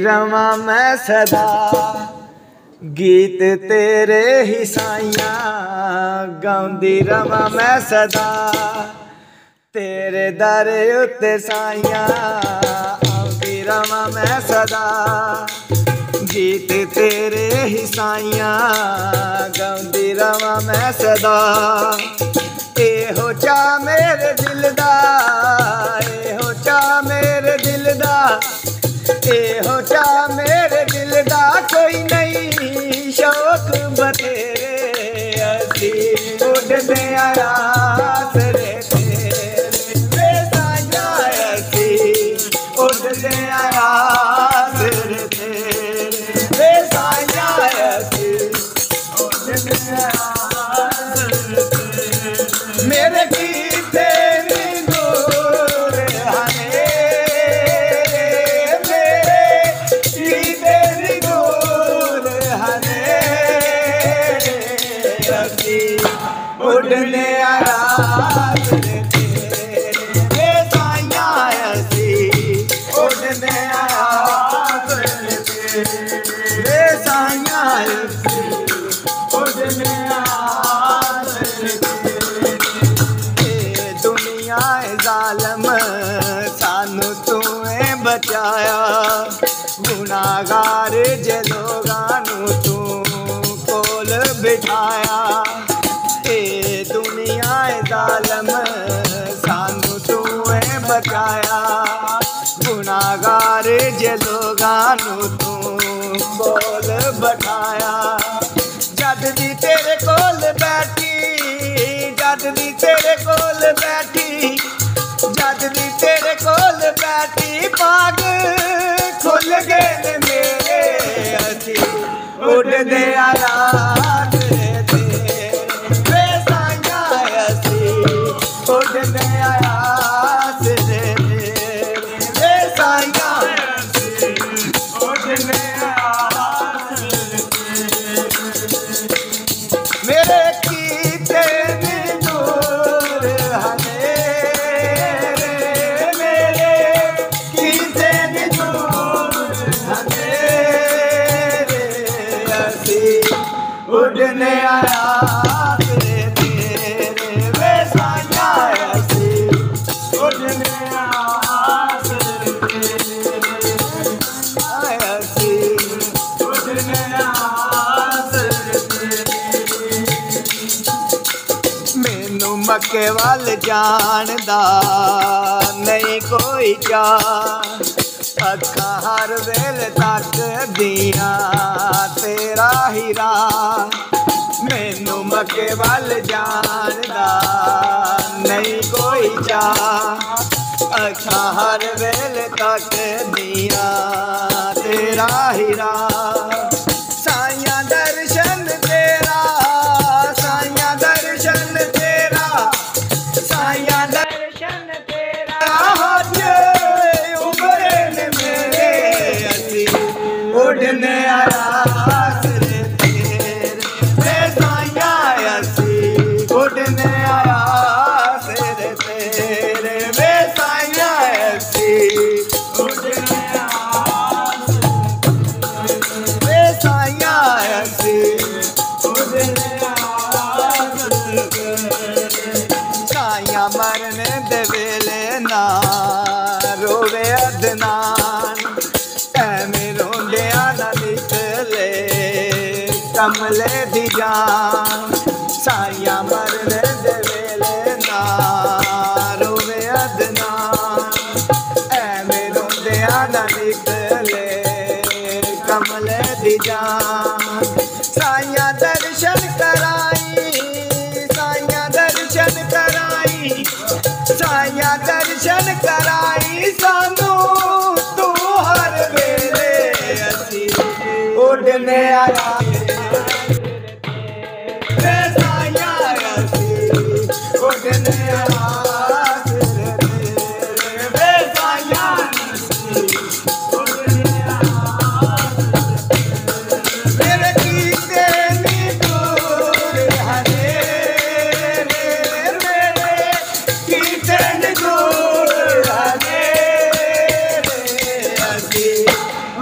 रवा मैं सदा गीत तेरे ही साइया गाउंदी रवा मैं सदा तेरे दर उत्ते साइया आउंदी रवा मैं सदा गीत तेरे ही साइया गाउंदी रवा मैं सदा एहो चा मेरे दिल दा एहो चा मेरे दिल दा एहो चा मेरे दिल दा कोई नहीं शौक बतेरे असी उड़ने आया तेरे तेरे साया असी उड़ने आया तेरे तेरे साया असी उड़ने आया मेरे गीते उड़ने आया तेरे तेरे साइया असी उड़ने आया तेरे तेरे साइया असी उड़ने आया तेरे दुनिया जालम सानू तूए बचाया गुनाहगार जे लोगानू तू कोल बिठाया दुनिया जालम सानू तूए बचाया गुनाहगार जे लोगानू तू कोल बैठाया जद दी तेरे कोल बैठी जद दी तेरे कोल बैठी जद दी तेरे कोल बैठी पाग खुल गए ने मेरे असी उड़ने आया उड़ने आया तेरे तेरे साइया उड़ने आया मेरे कीते दूर हनेरे मेरे कीते दूर हनेरे असी उड़ने आया मैनू मक्के वाल जानदा नहीं कोई चा अखा हर वेल तक दिया तेरा ही राह मैनू मक्के वाल जानदा नहीं कोई चा अखा हर वेल तक दिया तेरा ही राह साइया दर्शन तेरा साइया दर्शन तेरा साइया दर्शन तेरा हज उमरन मेरे असी उड़ने आया तेरे तेरे साइया असी उड़ने आया तेरे तेरे वे साइया असी उड़ने वे साइया असी उड़ने साइया मरने दे वेले ना रोवे अदनान ऐवें रोंदिया ना निकले कमले दी जान साइया मरने दे वेले ना रोवे अदनान ऐवें रोंदिया ना निकले कमले दी जान साइया दर्शन कराई साइया दर्शन कराई साइया दर्शन कराई सानू तू हर वेले असी उड़ने आया साइया असी उड़ने आया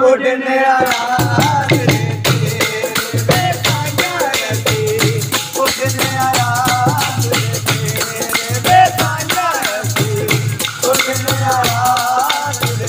उड़ उठने आराम रे साईं असी उठने आराम रे साईं असी उठने आराम रे